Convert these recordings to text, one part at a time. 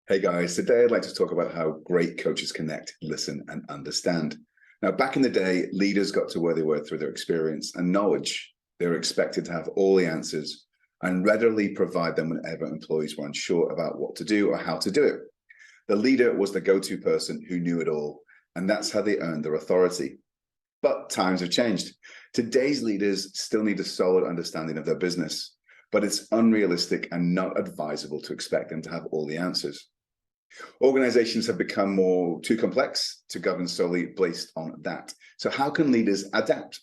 Hey guys, today I'd like to talk about how great coaches connect, listen, and understand. Now, back in the day, leaders got to where they were through their experience and knowledge. They were expected to have all the answers and readily provide them whenever employees were unsure about what to do or how to do it. The leader was the go-to person who knew it all, and that's how they earned their authority. But times have changed. Today's leaders still need a solid understanding of their business, but it's unrealistic and not advisable to expect them to have all the answers. Organizations have become too complex to govern solely based on that. So how can leaders adapt?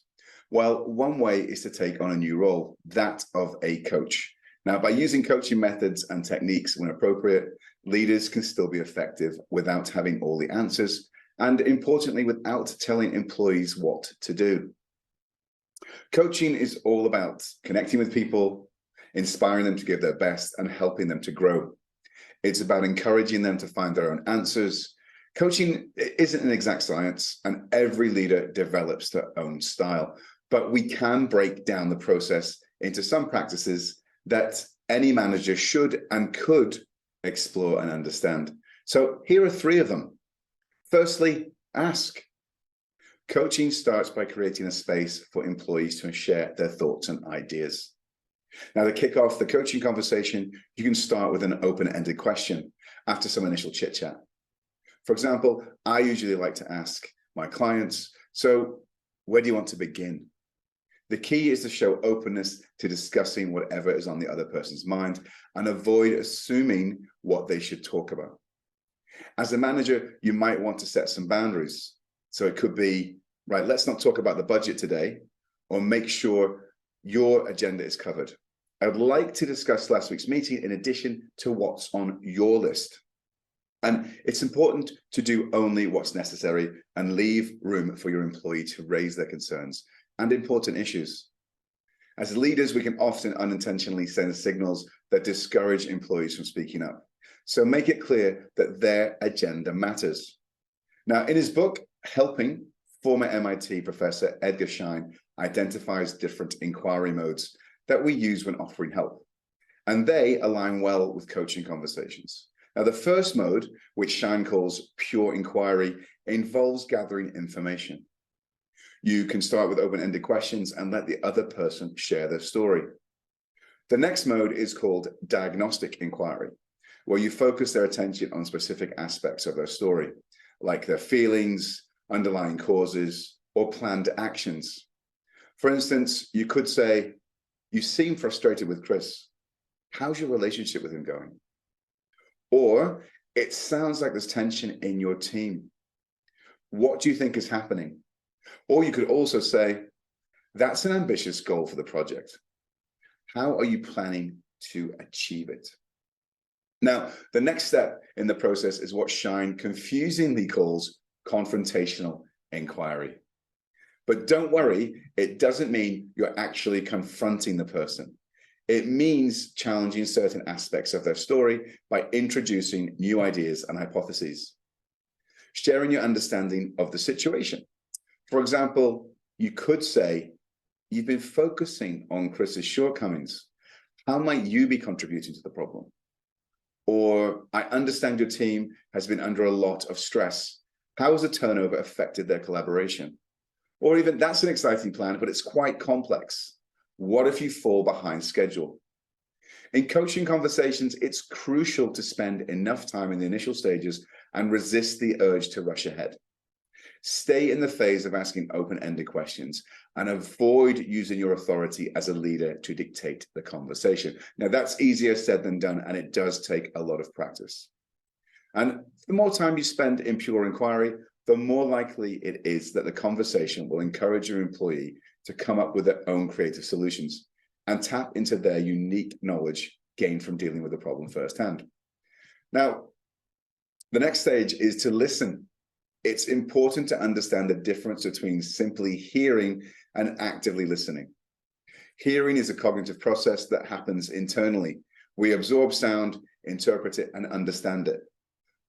Well, one way is to take on a new role, that of a coach. Now, by using coaching methods and techniques when appropriate, leaders can still be effective without having all the answers, and importantly, without telling employees what to do. Coaching is all about connecting with people, inspiring them to give their best, and helping them to grow. It's about encouraging them to find their own answers. Coaching isn't an exact science, and every leader develops their own style. But we can break down the process into some practices that any manager should and could explore and understand. So here are three of them. Firstly, ask. Coaching starts by creating a space for employees to share their thoughts and ideas. Now, to kick off the coaching conversation, you can start with an open-ended question after some initial chit-chat. For example, I usually like to ask my clients, so where do you want to begin? The key is to show openness to discussing whatever is on the other person's mind and avoid assuming what they should talk about. As a manager, you might want to set some boundaries. So it could be, right, let's not talk about the budget today, or make sure your agenda is covered. I would like to discuss last week's meeting in addition to what's on your list. And it's important to do only what's necessary and leave room for your employee to raise their concerns and important issues. As leaders, we can often unintentionally send signals that discourage employees from speaking up. So make it clear that their agenda matters. Now, in his book, Helping, former MIT professor Edgar Schein identifies different inquiry modes that we use when offering help, and they align well with coaching conversations. Now, the first mode, which Schein calls pure inquiry, involves gathering information. You can start with open-ended questions and let the other person share their story. The next mode is called diagnostic inquiry, where you focus their attention on specific aspects of their story, like their feelings, underlying causes, or planned actions. For instance, you could say, you seem frustrated with Chris. How's your relationship with him going? Or, it sounds like there's tension in your team. What do you think is happening? Or you could also say, that's an ambitious goal for the project. How are you planning to achieve it? Now, the next step in the process is what Schein confusingly calls confrontational inquiry. But don't worry, it doesn't mean you're actually confronting the person. It means challenging certain aspects of their story by introducing new ideas and hypotheses. Sharing your understanding of the situation. For example, you could say, you've been focusing on Chris's shortcomings. How might you be contributing to the problem? Or, I understand your team has been under a lot of stress. How has the turnover affected their collaboration? Or even, that's an exciting plan, but it's quite complex. What if you fall behind schedule? In coaching conversations, it's crucial to spend enough time in the initial stages and resist the urge to rush ahead. Stay in the phase of asking open-ended questions and avoid using your authority as a leader to dictate the conversation. Now, that's easier said than done, and it does take a lot of practice. And the more time you spend in pure inquiry, the more likely it is that the conversation will encourage your employee to come up with their own creative solutions and tap into their unique knowledge gained from dealing with the problem firsthand. Now, the next stage is to listen. It's important to understand the difference between simply hearing and actively listening. Hearing is a cognitive process that happens internally. We absorb sound, interpret it, and understand it.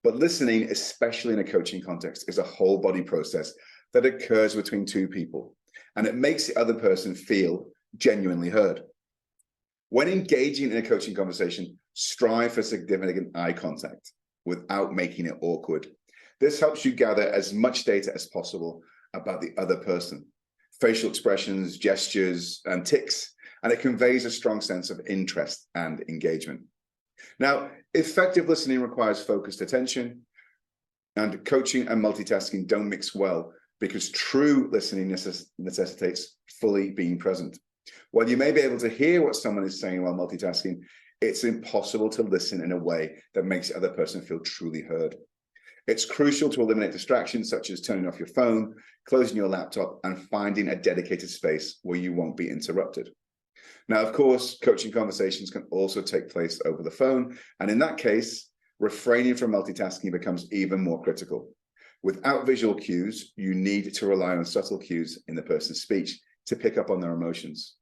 But listening, especially in a coaching context, is a whole body process that occurs between two people, and it makes the other person feel genuinely heard. When engaging in a coaching conversation, strive for significant eye contact. without making it awkward. This helps you gather as much data as possible about the other person, facial expressions, gestures, and tics, and it conveys a strong sense of interest and engagement. Now, effective listening requires focused attention, and coaching and multitasking don't mix well because true listening necessitates fully being present. While you may be able to hear what someone is saying while multitasking, it's impossible to listen in a way that makes the other person feel truly heard. It's crucial to eliminate distractions such as turning off your phone, closing your laptop, and finding a dedicated space where you won't be interrupted. Now, of course, coaching conversations can also take place over the phone, and in that case, refraining from multitasking becomes even more critical. Without visual cues, you need to rely on subtle cues in the person's speech to pick up on their emotions.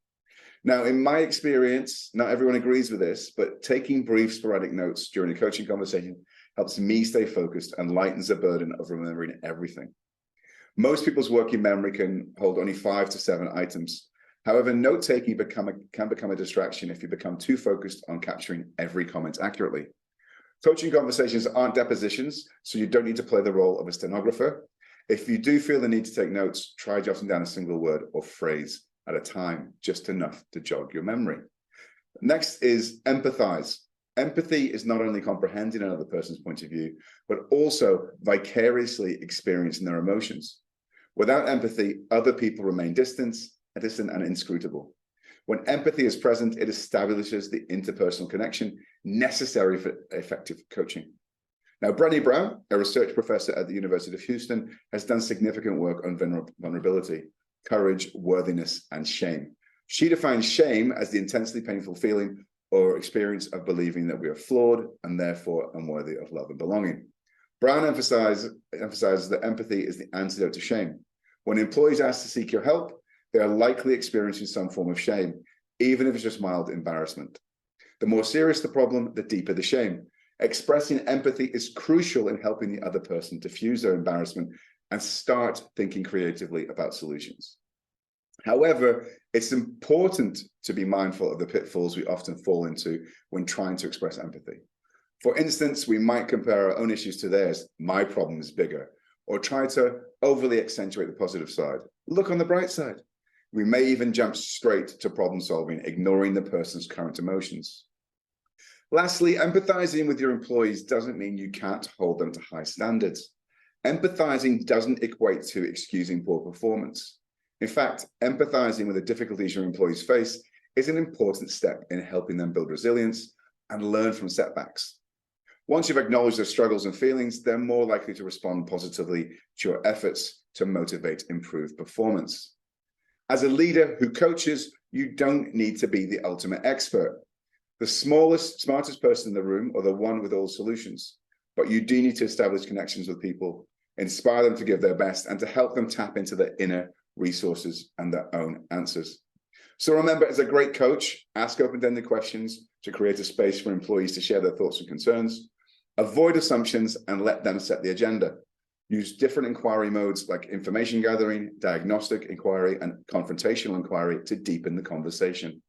Now, in my experience, not everyone agrees with this, but taking brief sporadic notes during a coaching conversation helps me stay focused and lightens the burden of remembering everything. Most people's working memory can hold only 5 to 7 items. However, note-taking can become a distraction if you become too focused on capturing every comment accurately. Coaching conversations aren't depositions, so you don't need to play the role of a stenographer. If you do feel the need to take notes, try jotting down a single word or phrase at a time, just enough to jog your memory. Next is empathize. Empathy is not only comprehending another person's point of view, but also vicariously experiencing their emotions. Without empathy, other people remain distant and inscrutable. When empathy is present, it establishes the interpersonal connection necessary for effective coaching. Now, Brené Brown, a research professor at the University of Houston, has done significant work on vulnerability, courage, worthiness, and shame. She defines shame as the intensely painful feeling or experience of believing that we are flawed and therefore unworthy of love and belonging. Brown emphasizes that empathy is the antidote to shame. When employees ask to seek your help, they are likely experiencing some form of shame, even if it's just mild embarrassment. The more serious the problem, the deeper the shame. Expressing empathy is crucial in helping the other person diffuse their embarrassment and start thinking creatively about solutions. However, it's important to be mindful of the pitfalls we often fall into when trying to express empathy. For instance, we might compare our own issues to theirs, my problem is bigger, or try to overly accentuate the positive side. Look on the bright side. We may even jump straight to problem solving, ignoring the person's current emotions. Lastly, empathizing with your employees doesn't mean you can't hold them to high standards. Empathizing doesn't equate to excusing poor performance. In fact, empathizing with the difficulties your employees face is an important step in helping them build resilience and learn from setbacks. Once you've acknowledged their struggles and feelings, they're more likely to respond positively to your efforts to motivate improved performance. As a leader who coaches, you don't need to be the ultimate expert, the smartest person in the room, or the one with all solutions. But you do need to establish connections with people, inspire them to give their best, and to help them tap into their inner resources and their own answers. So remember, as a great coach, ask open-ended questions to create a space for employees to share their thoughts and concerns. Avoid assumptions and let them set the agenda. Use different inquiry modes like information gathering, diagnostic inquiry, and confrontational inquiry to deepen the conversation.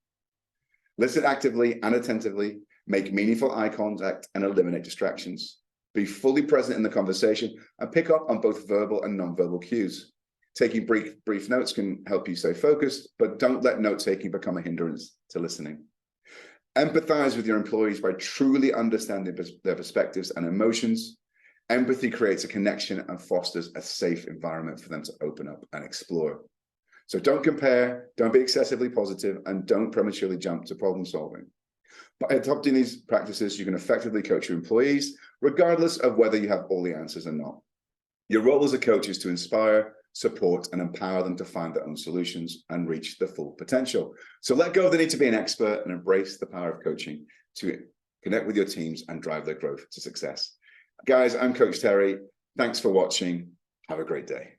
Listen actively and attentively, make meaningful eye contact, and eliminate distractions. Be fully present in the conversation and pick up on both verbal and nonverbal cues. Taking brief notes can help you stay focused, but don't let note-taking become a hindrance to listening. Empathize with your employees by truly understanding their perspectives and emotions. Empathy creates a connection and fosters a safe environment for them to open up and explore. So don't compare, don't be excessively positive, and don't prematurely jump to problem solving. By adopting these practices, you can effectively coach your employees, regardless of whether you have all the answers or not. Your role as a coach is to inspire, support, and empower them to find their own solutions and reach their full potential. So let go of the need to be an expert and embrace the power of coaching to connect with your teams and drive their growth to success. Guys, I'm Coach Terry. Thanks for watching. Have a great day.